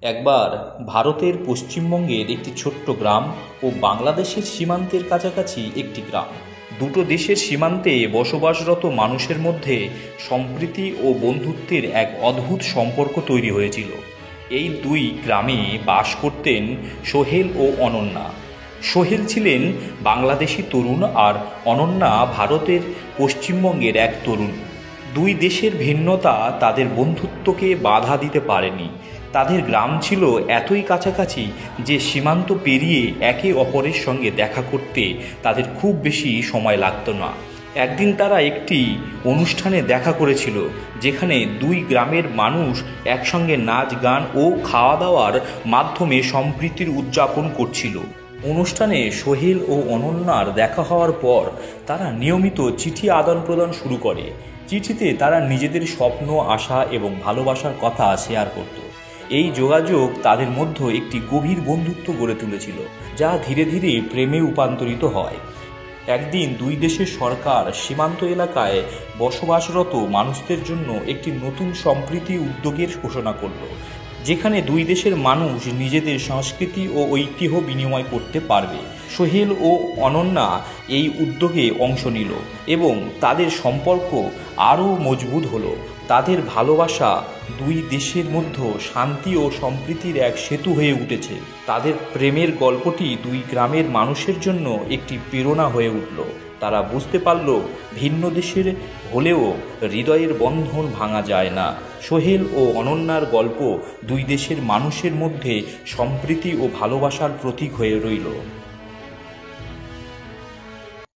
একবার ভারতের পশ্চিমবঙ্গের একটি ছোট্ট গ্রাম ও বাংলাদেশের সীমান্তের কাছাকাছি একটি গ্রাম। দুটো দেশের সীমান্তে বসবাসরত মানুষের মধ্যে সম্প্রীতি ও বন্ধুত্বের এক অদ্ভুত সম্পর্ক তৈরি হয়েছিল। এই দুই গ্রামে বাস করতেন সোহেল ও অনন্যা। সোহেল ছিলেন বাংলাদেশি তরুণ আর অনন্যা ভারতের পশ্চিমবঙ্গের এক তরুণ। দুই দেশের ভিন্নতা তাদের বন্ধুত্বকে বাধা দিতে পারেনি। তাদের গ্রাম ছিল এতই কাছাকাছি যে সীমান্ত পেরিয়ে একে অপরের সঙ্গে দেখা করতে তাদের খুব বেশি সময় লাগতো না। একদিন তারা একটি অনুষ্ঠানে দেখা করেছিল, যেখানে দুই গ্রামের মানুষ একসঙ্গে নাচ গান ও খাওয়া দাওয়ার মাধ্যমে সম্প্রীতির উদযাপন করছিল। অনুষ্ঠানে সোহেল ও অনন্যার দেখা হওয়ার পর তারা নিয়মিত চিঠি আদান প্রদান শুরু করে। চিঠিতে তারা নিজেদের স্বপ্ন, আশা এবং ভালোবাসার কথা শেয়ার করত। এই যোগাযোগ তাদের মধ্যে একটি গভীর বন্ধুত্ব গড়ে তুলেছিল, যা ধীরে ধীরে প্রেমে রূপান্তরিত হয়। একদিন দুই দেশের সরকার সীমান্ত এলাকায় বসবাসরত মানুষদের জন্য একটি নতুন সম্প্রীতি উদ্যোগের ঘোষণা করল, যেখানে দুই দেশের মানুষ নিজেদের সংস্কৃতি ও ঐতিহ্য বিনিময় করতে পারবে। সোহেল ও অনন্যা এই উদ্যোগে অংশ নিল এবং তাদের সম্পর্ক আরও মজবুত হলো। তাদের ভালোবাসা দুই দেশের মধ্যে শান্তি ও সম্প্রীতির এক সেতু হয়ে উঠেছে। তাদের প্রেমের গল্পটি দুই গ্রামের মানুষের জন্য একটি প্রেরণা হয়ে উঠল। তারা বুঝতে পারল, ভিন্ন দেশের হলেও হৃদয়ের বন্ধন ভাঙা যায় না। সোহেল ও অনন্যার গল্প দুই দেশের মানুষের মধ্যে সম্প্রীতি ও ভালোবাসার প্রতীক হয়ে রইল।